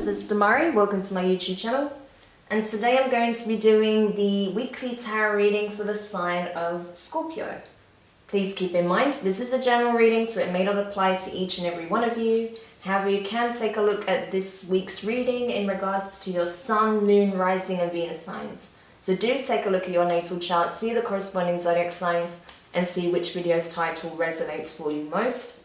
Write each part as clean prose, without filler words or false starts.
this is Demari. Welcome to my YouTube channel. And today I'm going to be doing the weekly tarot reading for the sign of Scorpio. Please keep in mind, this is a general reading, so it may not apply to each and every one of you. However, you can take a look at this week's reading in regards to your sun, moon, rising, and Venus signs. So do take a look at your natal chart, see the corresponding zodiac signs, and see which video's title resonates for you most.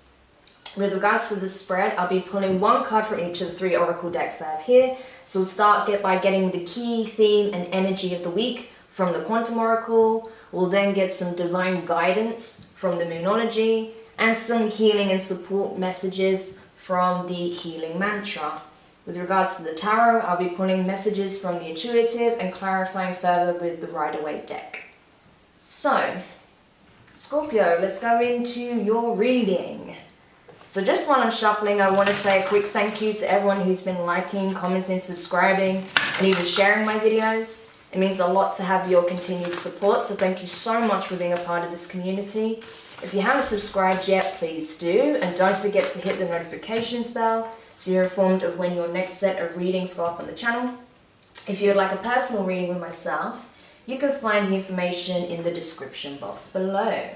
With regards to the spread, I'll be pulling one card from each of the 3 oracle decks I have here. So we'll start by getting the key theme and energy of the week from the Quantum Oracle. We'll then get some divine guidance from the Moonology and some healing and support messages from the healing mantra. With regards to the tarot, I'll be pulling messages from the intuitive and clarifying further with the Waite deck. So, Scorpio, let's go into your reading. So just while I'm shuffling, I want to say a quick thank you to everyone who's been liking, commenting, subscribing, and even sharing my videos. It means a lot to have your continued support, so thank you so much for being a part of this community. If you haven't subscribed yet, please do, and don't forget to hit the notifications bell so you're informed of when your next set of readings go up on the channel. If you would like a personal reading with myself, you can find the information in the description box below.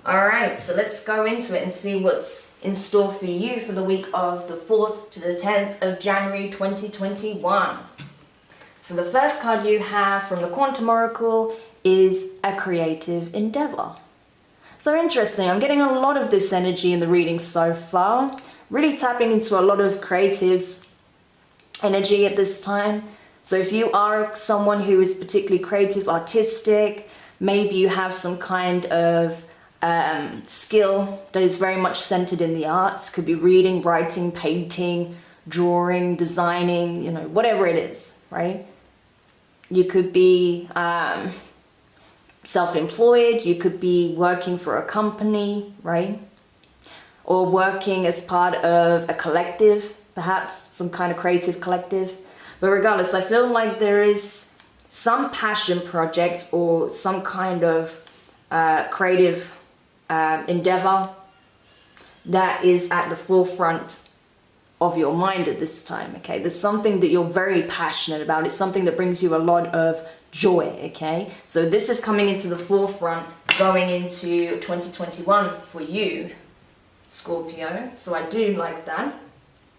Alright, so let's go into it and see what's in store for you for the week of the 4th to the 10th of January 2021. So the first card you have from the Quantum Oracle is a creative endeavor. So interesting, I'm getting a lot of this energy in the reading so far, really tapping into a lot of creatives energy at this time. So if you are someone who is particularly creative, artistic, maybe you have some kind of skill that is very much centered in the arts, could be reading, writing, painting, drawing, designing, you know, whatever it is, right? You could be self-employed, you could be working for a company, right? Or working as part of a collective, perhaps some kind of creative collective. But regardless, I feel like there is some passion project or some kind of creative endeavor that is at the forefront of your mind at this time, okay? There's something that you're very passionate about. It's something that brings you a lot of joy, okay? So this is coming into the forefront going into 2021 for you, Scorpio. So I do like that.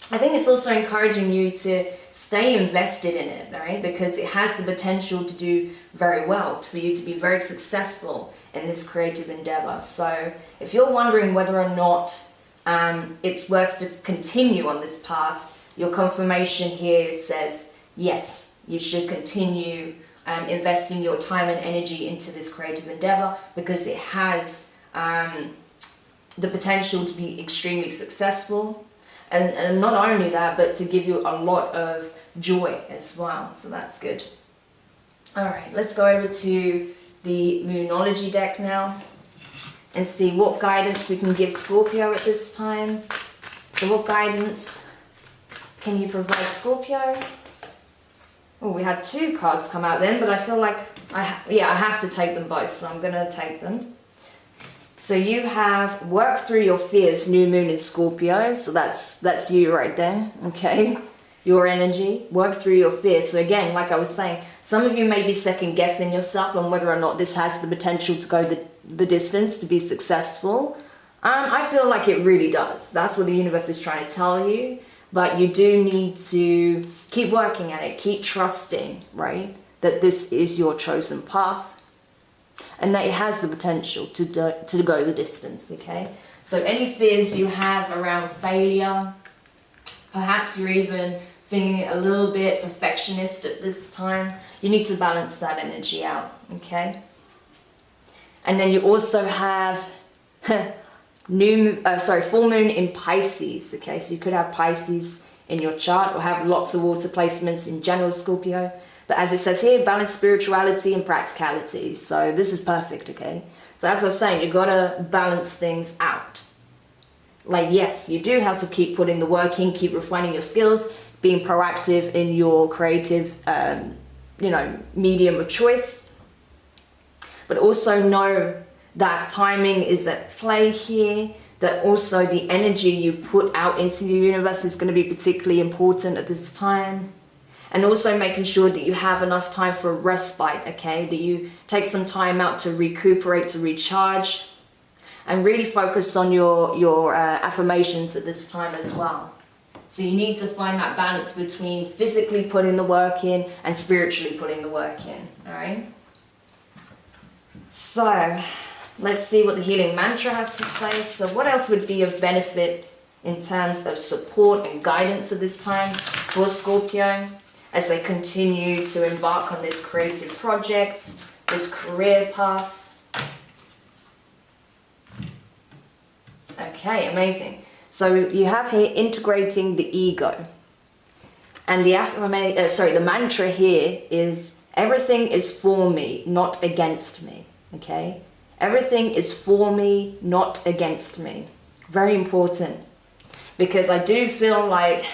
I think it's also encouraging you to stay invested in it, right? Because it has the potential to do very well, for you to be very successful in this creative endeavor. So if you're wondering whether or not it's worth to continue on this path, your confirmation here says, yes, you should continue investing your time and energy into this creative endeavor because it has the potential to be extremely successful. And not only that, but to give you a lot of joy as well. So that's good. All right, let's go over to the Moonology deck now and see what guidance we can give Scorpio at this time. So what guidance can you provide Scorpio? Oh, we had 2 cards come out then, but I feel like I have to take them both, so I'm gonna take them. So you have work through your fears, new moon in Scorpio. So that's you right there, okay? Your energy, work through your fears. So again, like I was saying, some of you may be second guessing yourself on whether or not this has the potential to go the distance, to be successful. I feel like it really does. That's what the universe is trying to tell you. But you do need to keep working at it, keep trusting, right? That this is your chosen path. And that it has the potential to go the distance, okay? So any fears you have around failure, perhaps you're even feeling a little bit perfectionist at this time, you need to balance that energy out, okay? And then you also have full moon in Pisces, okay? So you could have Pisces in your chart or have lots of water placements in general, Scorpio. But as it says here, balance spirituality and practicality. So this is perfect, okay? So as I was saying, you gotta balance things out. Like, yes, you do have to keep putting the work in, keep refining your skills, being proactive in your creative, medium of choice. But also know that timing is at play here. that also the energy you put out into the universe is going to be particularly important at this time. And also making sure that you have enough time for respite, okay? That you take some time out to recuperate, to recharge, and really focus on your affirmations at this time as well. So you need to find that balance between physically putting the work in and spiritually putting the work in, all right? So let's see what the healing mantra has to say. So what else would be of benefit in terms of support and guidance at this time for Scorpio as they continue to embark on this creative project, this career path? Okay, amazing. So you have here integrating the ego. And the mantra here is everything is for me, not against me. Okay? Everything is for me, not against me. Very important. Because I do feel like,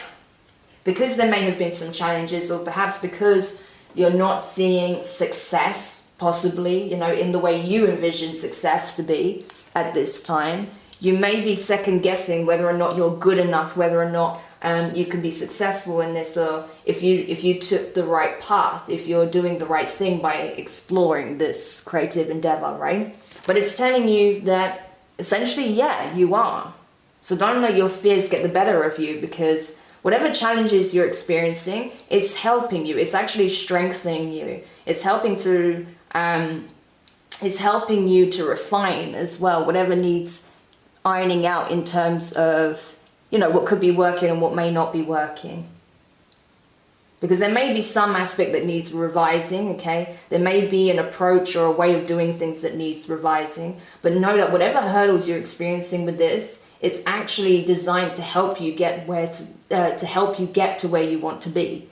because there may have been some challenges, or perhaps because you're not seeing success, possibly, you know, in the way you envision success to be at this time, you may be second guessing whether or not you're good enough, whether or not you can be successful in this, or if you took the right path, if you're doing the right thing by exploring this creative endeavor, right? But it's telling you that essentially, yeah, you are. So don't let your fears get the better of you, because whatever challenges you're experiencing, it's helping you. It's actually strengthening you. It's helping you to refine as well, whatever needs ironing out in terms of, you know, what could be working and what may not be working. Because there may be some aspect that needs revising, okay? There may be an approach or a way of doing things that needs revising. But know that whatever hurdles you're experiencing with this, it's actually designed to help you get to where you want to be,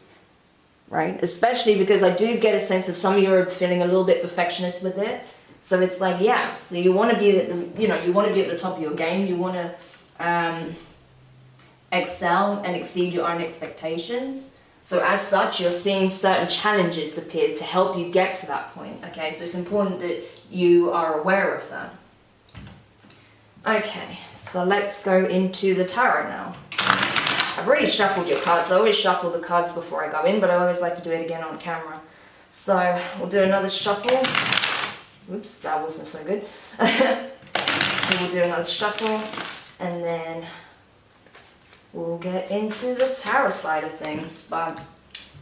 right? Especially because I do get a sense of some of you are feeling a little bit perfectionist with it. So it's like, yeah, so you want to be you want to be at the top of your game. You want to excel and exceed your own expectations. So as such, you're seeing certain challenges appear to help you get to that point, okay? So it's important that you are aware of that. Okay, so let's go into the tarot now. I've already shuffled your cards. I always shuffle the cards before I go in, but I always like to do it again on camera. So we'll do another shuffle. Oops, that wasn't so good. So we'll do another shuffle, and then we'll get into the tarot side of things. But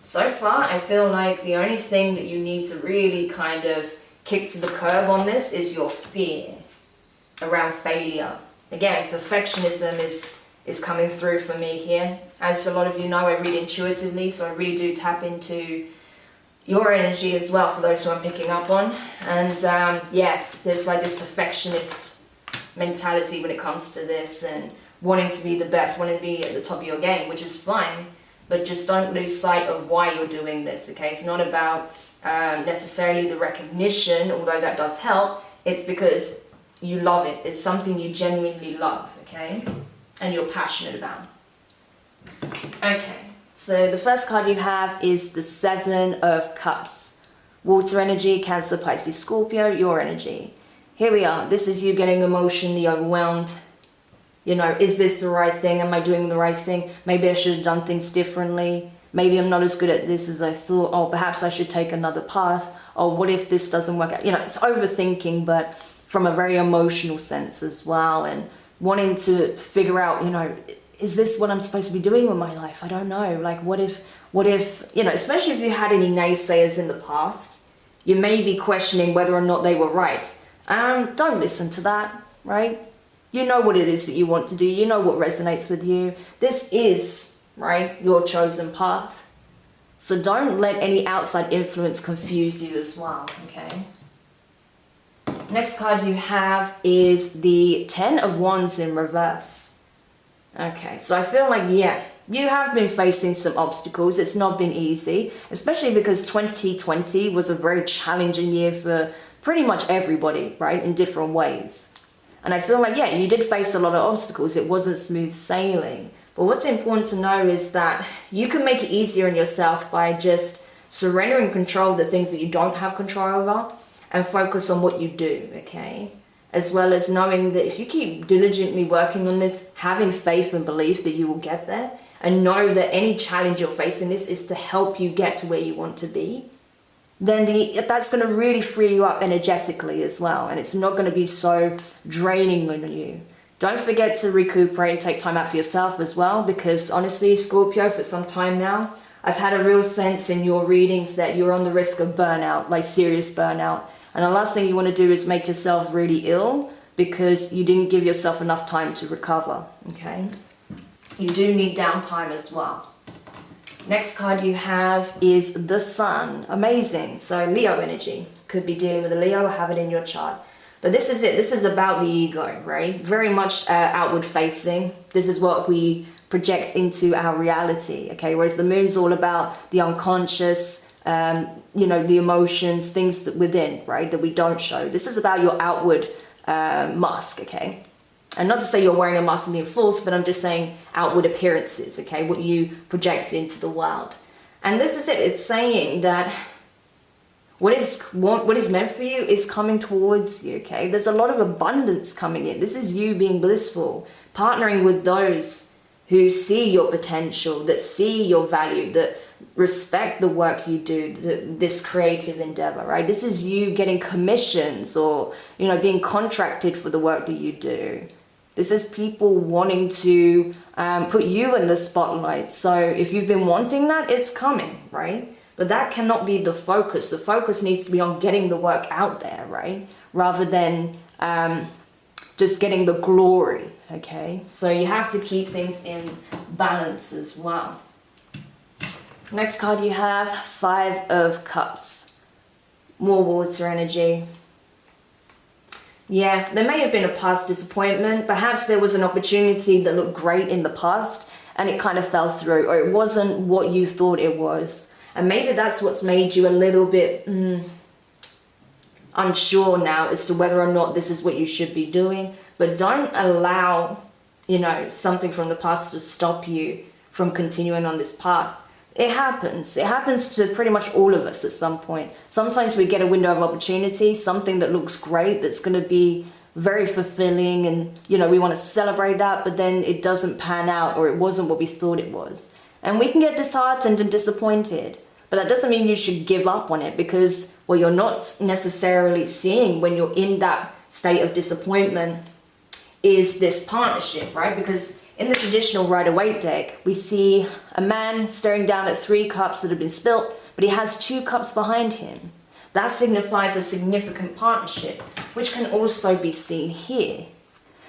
so far, I feel like the only thing that you need to really kind of kick to the curb on this is your fear around failure. Again, perfectionism is coming through for me here. As a lot of you know, I read intuitively, so I really do tap into your energy as well, for those who I'm picking up on. And yeah, there's like this perfectionist mentality when it comes to this, and wanting to be the best, wanting to be at the top of your game, which is fine, but just don't lose sight of why you're doing this, okay? It's not about necessarily the recognition, although that does help. It's because you love it. It's something you genuinely love, okay? And you're passionate about. Okay, so the first card you have is the Seven of Cups. Water energy, Cancer, Pisces, Scorpio, your energy. Here we are. This is you getting emotionally overwhelmed. You know, is this the right thing? Am I doing the right thing? Maybe I should have done things differently. Maybe I'm not as good at this as I thought. Or perhaps I should take another path. Or what if this doesn't work out? You know, it's overthinking, but from a very emotional sense as well. And wanting to figure out, you know, is this what I'm supposed to be doing with my life? I don't know. Like, what if, you know, especially if you had any naysayers in the past, you may be questioning whether or not they were right. Don't listen to that, right? You know what it is that you want to do. You know what resonates with you. This is, right, your chosen path. So don't let any outside influence confuse you as well, okay? Next card you have is the Ten of Wands in reverse. Okay, so I feel like, yeah, you have been facing some obstacles. It's not been easy, especially because 2020 was a very challenging year for pretty much everybody, right, in different ways. And I feel like, yeah, you did face a lot of obstacles. It wasn't smooth sailing. But what's important to know is that you can make it easier on yourself by just surrendering control of the things that you don't have control over and focus on what you do, okay? as well as knowing that if you keep diligently working on this, having faith and belief that you will get there, and know that any challenge you're facing this is to help you get to where you want to be, then that's going to really free you up energetically as well, and it's not going to be so draining on you. Don't forget to recuperate and take time out for yourself as well, because honestly, Scorpio, for some time now, I've had a real sense in your readings that you're on the risk of burnout, like serious burnout. And the last thing you want to do is make yourself really ill because you didn't give yourself enough time to recover, okay? You do need downtime as well. Next card you have is the Sun. Amazing. So Leo energy. Could be dealing with a Leo or have it in your chart. But this is it. This is about the ego, right? Very much outward facing. This is what we project into our reality, okay? Whereas the moon's all about the unconscious, you know, the emotions, things that within, right, that we don't show. This is about your outward mask, okay? And not to say you're wearing a mask and being false, but I'm just saying outward appearances, okay? What you project into the world. And this is it. It's saying that what is meant for you is coming towards you, okay? There's a lot of abundance coming in. This is you being blissful, partnering with those who see your potential, that see your value, that respect the work you do, this creative endeavor, right? This is you getting commissions or, you know, being contracted for the work that you do. This is people wanting to put you in the spotlight. So if you've been wanting that, it's coming, right? But that cannot be the focus. The focus needs to be on getting the work out there, right? Rather than just getting the glory, okay? So you have to keep things in balance as well. Next card you have, 5 of Cups. More water energy. Yeah, there may have been a past disappointment. Perhaps there was an opportunity that looked great in the past and it kind of fell through, or it wasn't what you thought it was. And maybe that's what's made you a little bit unsure now as to whether or not this is what you should be doing. But don't allow, you know, something from the past to stop you from continuing on this path. It happens. It happens to pretty much all of us at some point. Sometimes we get a window of opportunity, something that looks great, that's going to be very fulfilling, and, you know, we want to celebrate that, but then it doesn't pan out, or it wasn't what we thought it was. And we can get disheartened and disappointed. But that doesn't mean you should give up on it, because what you're not necessarily seeing when you're in that state of disappointment is this partnership, right? Because in the traditional Rider-Waite deck, we see a man staring down at 3 cups that have been spilt, but he has 2 cups behind him. That signifies a significant partnership, which can also be seen here.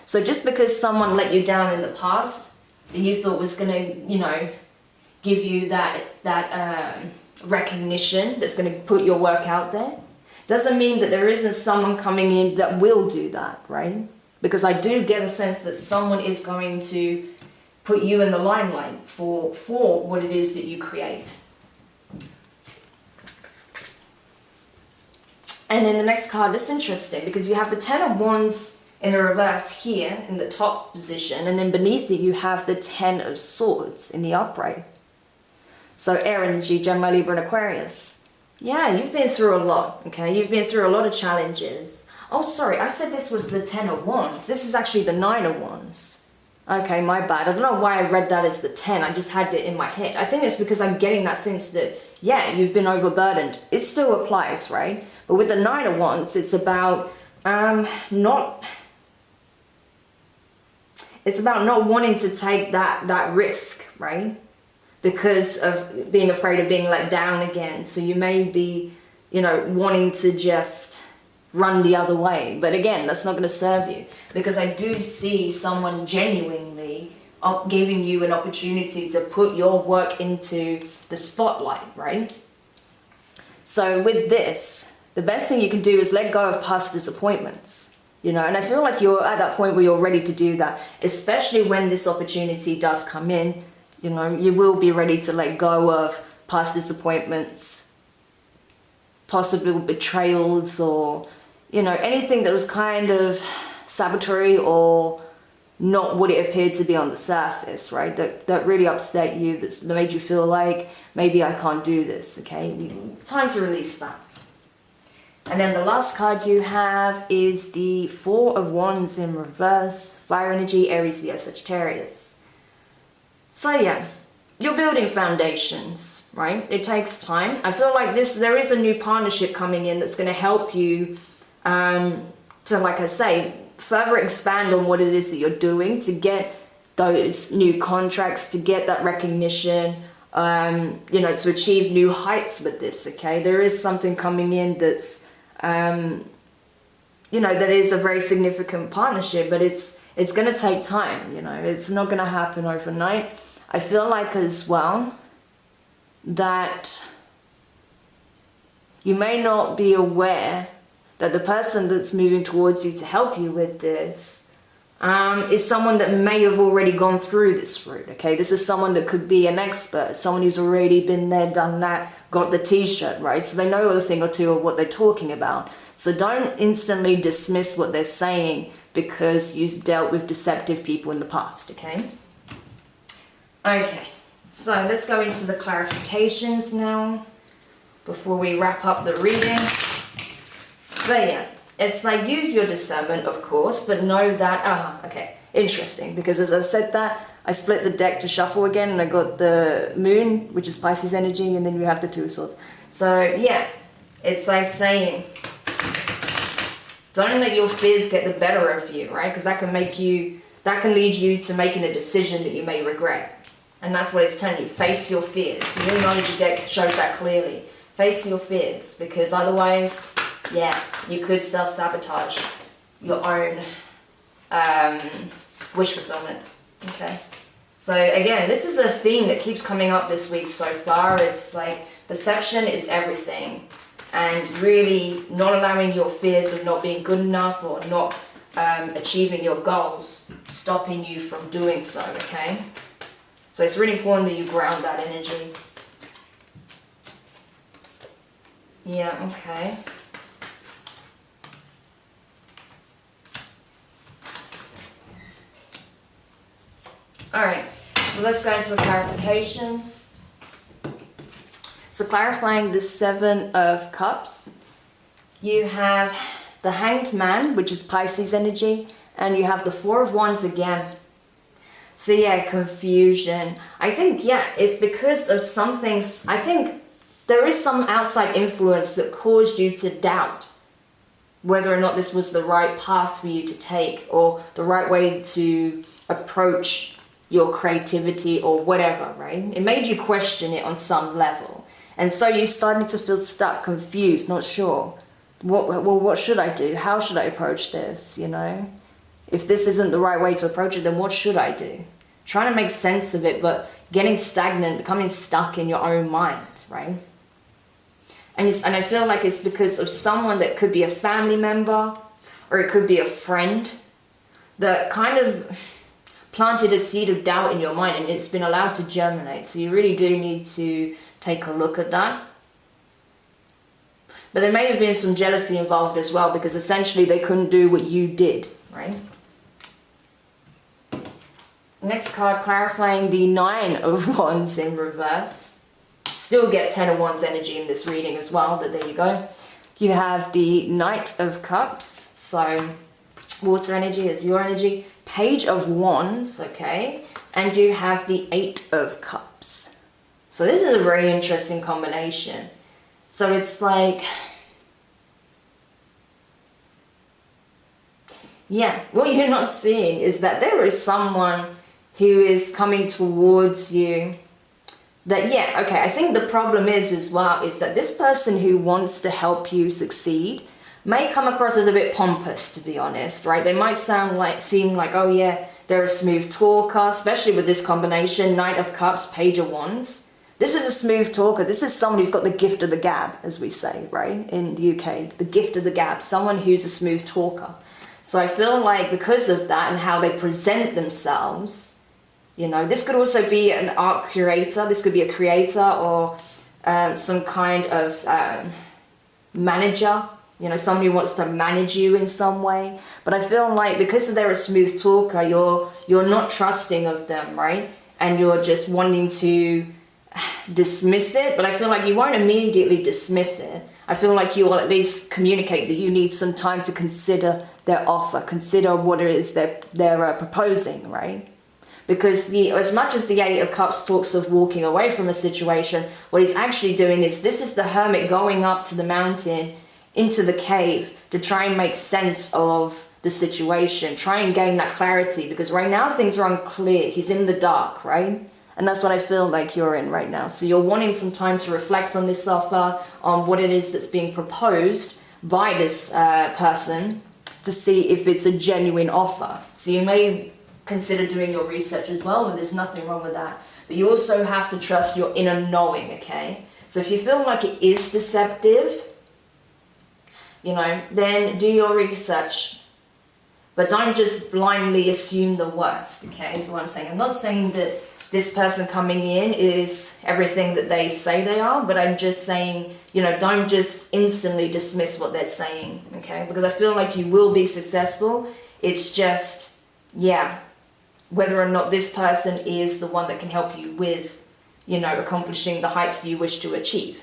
So just because someone let you down in the past that you thought was going to, you know, give you that recognition that's going to put your work out there, doesn't mean that there isn't someone coming in that will do that, right? Because I do get a sense that someone is going to put you in the limelight for what it is that you create. And then the next card is interesting because you have the 10 of Wands in the reverse here in the top position, and then beneath it you have the 10 of Swords in the upright. So air energy, Gemini, Libra, and Aquarius. Yeah, you've been through a lot, okay? You've been through a lot of challenges. Oh, sorry, I said this was the 10 of Wands. This is actually the 9 of Wands. Okay, my bad. I don't know why I read that as the 10. I just had it in my head. I think it's because I'm getting that sense that, yeah, you've been overburdened. It still applies, right? But with the 9 of Wands, it's about not wanting to take that risk, right? Because of being afraid of being let down again. So you may be, you know, wanting to just run the other way. But again, that's not going to serve you, because I do see someone genuinely giving you an opportunity to put your work into the spotlight, right? So with this, the best thing you can do is let go of past disappointments, you know, and I feel like you're at that point where you're ready to do that, especially when this opportunity does come in. You know, you will be ready to let go of past disappointments, possible betrayals, or, you know, anything that was kind of sabotatory or not what it appeared to be on the surface, right? That really upset you, that made you feel like, maybe I can't do this, okay? Time to release that. And then the last card you have is the Four of Wands in reverse. Fire energy, Aries, Leo, Sagittarius. So yeah, you're building foundations, right? It takes time. I feel like there is a new partnership coming in that's going to help you to, like I say, further expand on what it is that you're doing, to get those new contracts, to get that recognition, you know, to achieve new heights with this, okay? There is something coming in that's, you know, that is a very significant partnership, but it's going to take time, you know, it's not going to happen overnight. I feel like as well that you may not be aware that the person that's moving towards you to help you with this is someone that may have already gone through this route, okay? This is someone that could be an expert, someone who's already been there, done that, got the t-shirt, right? So they know a thing or two of what they're talking about. So don't instantly dismiss what they're saying because you've dealt with deceptive people in the past, okay? Okay, so let's go into the clarifications now before we wrap up the reading. But yeah, it's like use your discernment, of course, but know that, okay, interesting, because as I said that, I split the deck to shuffle again and I got the Moon, which is Pisces energy, and then you have the Two of Swords. So yeah, it's like saying, don't let your fears get the better of you, right? Because that can lead you to making a decision that you may regret. And that's what it's telling you. Face your fears. The Moonology deck shows that clearly. Face your fears, because otherwise, yeah, you could self-sabotage your own wish fulfillment. Okay. So again, this is a theme that keeps coming up this week so far. It's like perception is everything, and really not allowing your fears of not being good enough or not achieving your goals stopping you from doing so. Okay. So it's really important that you ground that energy. Yeah, okay. Alright, so let's go into the clarifications. So clarifying the Seven of Cups, you have the Hanged Man, which is Pisces energy, and you have the Four of Wands again. So yeah, confusion. I think, yeah, it's because of some things. I think there is some outside influence that caused you to doubt whether or not this was the right path for you to take or the right way to approach your creativity or whatever, right? It made you question it on some level. And so you started to feel stuck, confused, not sure. What should I do? How should I approach this, you know? If this isn't the right way to approach it, then what should I do? Trying to make sense of it, but getting stagnant, becoming stuck in your own mind, right? And I feel like it's because of someone that could be a family member or it could be a friend that kind of planted a seed of doubt in your mind and it's been allowed to germinate. So you really do need to take a look at that. But there may have been some jealousy involved as well because essentially they couldn't do what you did, right? Next card, clarifying the Nine of Wands in reverse. Still get Ten of Wands energy in this reading as well, but there you go. You have the Knight of Cups, so water energy is your energy. Page of Wands, okay, and you have the Eight of Cups. So this is a very interesting combination. So it's like, yeah, what you're not seeing is that there is someone who is coming towards you that, yeah, okay, I think the problem is as well is that this person who wants to help you succeed may come across as a bit pompous, to be honest, right? They might seem like, oh yeah, they're a smooth talker, especially with this combination, Knight of Cups, Page of Wands. This is a smooth talker. This is someone who's got the gift of the gab, as we say, right? In the UK, the gift of the gab, someone who's a smooth talker. So I feel like because of that and how they present themselves, you know, this could also be an art curator. This could be a creator or some kind of manager, you know, someone who wants to manage you in some way. But I feel like because they're a smooth talker, you're not trusting of them, right? And you're just wanting to dismiss it. But I feel like you won't immediately dismiss it. I feel like you will at least communicate that you need some time to consider their offer, consider what it is they're proposing, right? Because as much as the Eight of Cups talks of walking away from a situation, what he's actually doing is, this is the hermit going up to the mountain, into the cave, to try and make sense of the situation, try and gain that clarity, because right now things are unclear. He's in the dark, right? And that's what I feel like you're in right now. So you're wanting some time to reflect on this offer, on what it is that's being proposed by this person, to see if it's a genuine offer. So you may consider doing your research as well, and there's nothing wrong with that. But you also have to trust your inner knowing, okay? So if you feel like it is deceptive, you know, then do your research. But don't just blindly assume the worst, okay, is what I'm saying. I'm not saying that this person coming in is everything that they say they are, but I'm just saying, you know, don't just instantly dismiss what they're saying, okay? Because I feel like you will be successful. It's just, yeah, whether or not this person is the one that can help you with, you know, accomplishing the heights you wish to achieve.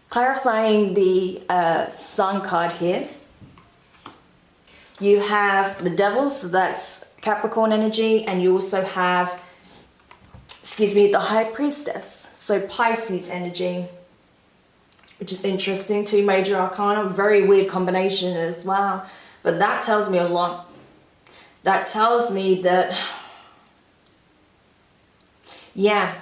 Clarifying the Sun card here. You have the Devil, so that's Capricorn energy, and you also have, the High Priestess, so Pisces energy, which is interesting. 2 major arcana, very weird combination as well. But that tells me a lot. That tells me that, yeah,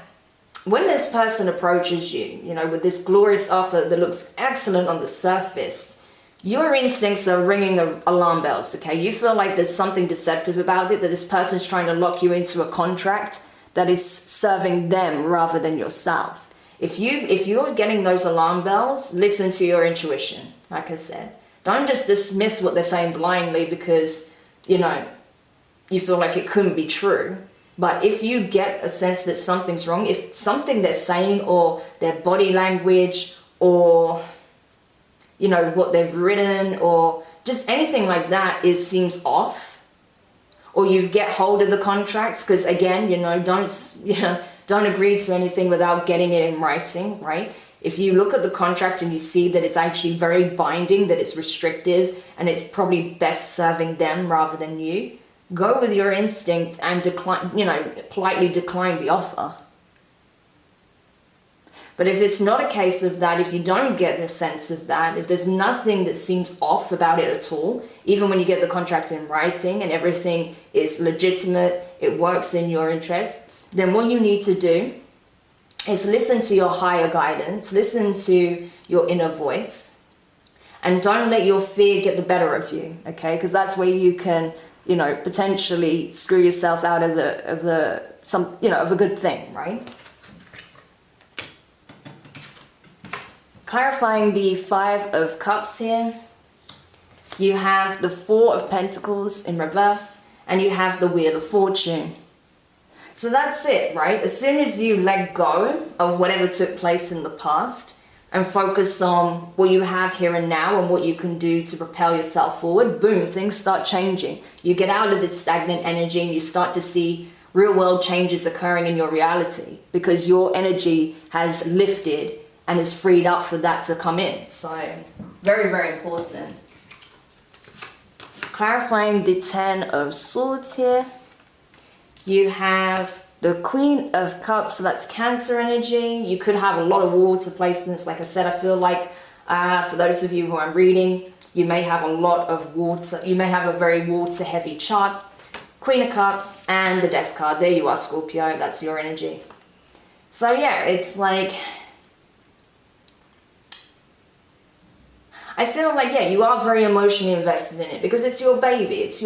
when this person approaches you, you know, with this glorious offer that looks excellent on the surface, your instincts are ringing alarm bells, okay? You feel like there's something deceptive about it, that this person's trying to lock you into a contract that is serving them rather than yourself. If you're getting those alarm bells, listen to your intuition, like I said. Don't just dismiss what they're saying blindly because, you know, you feel like it couldn't be true. But if you get a sense that something's wrong, if something they're saying or their body language or, you know, what they've written or just anything like that seems off, or you get hold of the contracts, because again, you know, don't agree to anything without getting it in writing, right? If you look at the contract and you see that it's actually very binding, that it's restrictive, and it's probably best serving them rather than you, go with your instinct and decline, you know, politely decline the offer. But if it's not a case of that, if you don't get the sense of that, if there's nothing that seems off about it at all, even when you get the contract in writing and everything is legitimate, it works in your interest, then what you need to do is listen to your higher guidance, listen to your inner voice, and don't let your fear get the better of you, okay? Because that's where you can, you know, potentially screw yourself out of a good thing, right? Clarifying the 5 of Cups here, you have the 4 of Pentacles in reverse, and you have the Wheel of Fortune. So that's it, right? As soon as you let go of whatever took place in the past and focus on what you have here and now and what you can do to propel yourself forward, boom, things start changing. You get out of this stagnant energy and you start to see real world changes occurring in your reality because your energy has lifted and is freed up for that to come in. So very, very important. Clarifying the 10 of Swords here. You have the Queen of Cups, so that's Cancer energy. You could have a lot of water placements. Like I said, I feel like for those of you who I'm reading, you may have a lot of water. You may have a very water heavy chart. Queen of Cups and the Death card. There you are, Scorpio. That's your energy. So yeah, it's like, I feel like, yeah, you are very emotionally invested in it because it's your baby. It's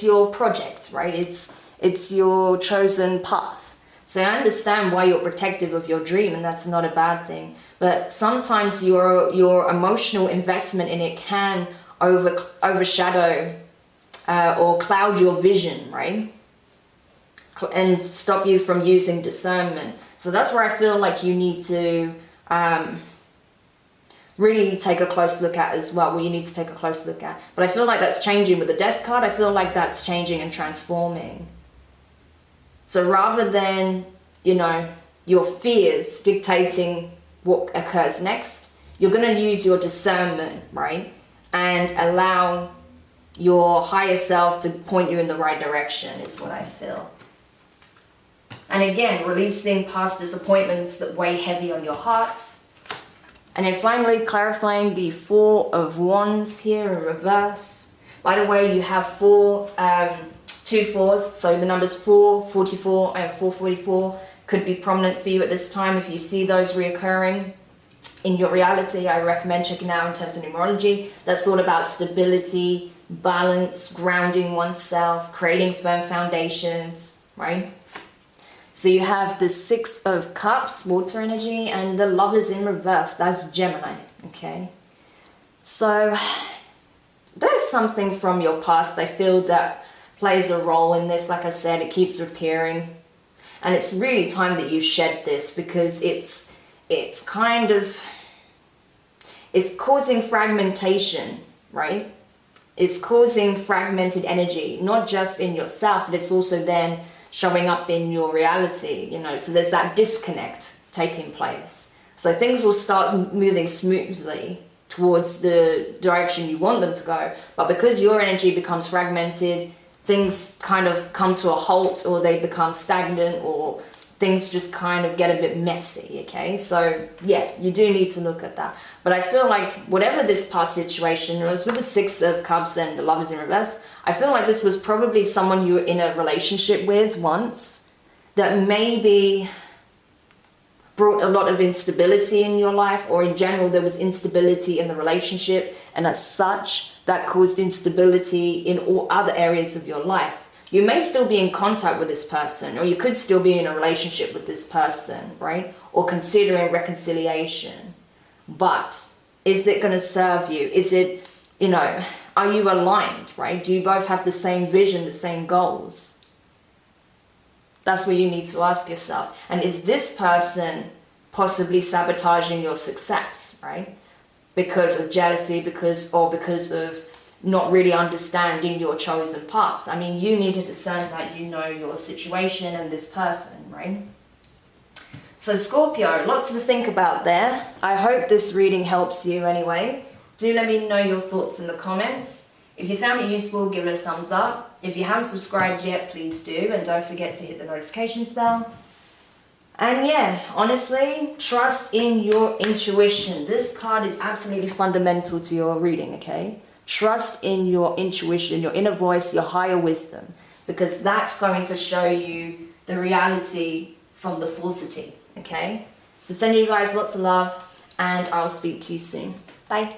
your project, right? It's your chosen path. So I understand why you're protective of your dream, and that's not a bad thing. But sometimes your emotional investment in it can overshadow or cloud your vision, right? And stop you from using discernment. So that's where I feel like you need to really take a close look at as well. Well, you need to take a close look at. But I feel like that's changing with the Death card. I feel like that's changing and transforming. So rather than, you know, your fears dictating what occurs next, you're going to use your discernment, right? And allow your higher self to point you in the right direction is what I feel. And again, releasing past disappointments that weigh heavy on your heart. And then finally, clarifying the Four of Wands here in reverse. By the way, you have two fours, so the numbers 4, 44, and 444 could be prominent for you at this time. If you see those reoccurring in your reality, I recommend checking out in terms of numerology. That's all about stability, balance, grounding oneself, creating firm foundations, right? So you have the Six of Cups, water energy, and the Lovers in reverse. That's Gemini, okay? So there's something from your past I feel that plays a role in this. Like I said, it keeps appearing. And it's really time that you shed this, because it's causing fragmentation, right? It's causing fragmented energy, not just in yourself, but it's also then showing up in your reality, you know, so there's that disconnect taking place. So things will start moving smoothly towards the direction you want them to go, but because your energy becomes fragmented, things kind of come to a halt, or they become stagnant, or things just kind of get a bit messy, okay? So yeah, you do need to look at that. But I feel like whatever this past situation was with the Six of Cups and the Lovers in reverse, I feel like this was probably someone you were in a relationship with once that maybe brought a lot of instability in your life, or in general there was instability in the relationship, and as such that caused instability in all other areas of your life. You may still be in contact with this person, or you could still be in a relationship with this person, right? Or considering reconciliation. But is it going to serve you? Is it, you know, are you aligned, right? Do you both have the same vision, the same goals? That's what you need to ask yourself. And is this person possibly sabotaging your success, right? Because of jealousy, because of not really understanding your chosen path. I mean, you need to discern that you know your situation and this person, right? So Scorpio, lots to think about there. I hope this reading helps you anyway. Do let me know your thoughts in the comments. If you found it useful, give it a thumbs up. If you haven't subscribed yet, please do. And don't forget to hit the notifications bell. And yeah, honestly, trust in your intuition. This card is absolutely fundamental to your reading, okay? Trust in your intuition, your inner voice, your higher wisdom, because that's going to show you the reality from the falsity, okay? So sending you guys lots of love, and I'll speak to you soon. Bye.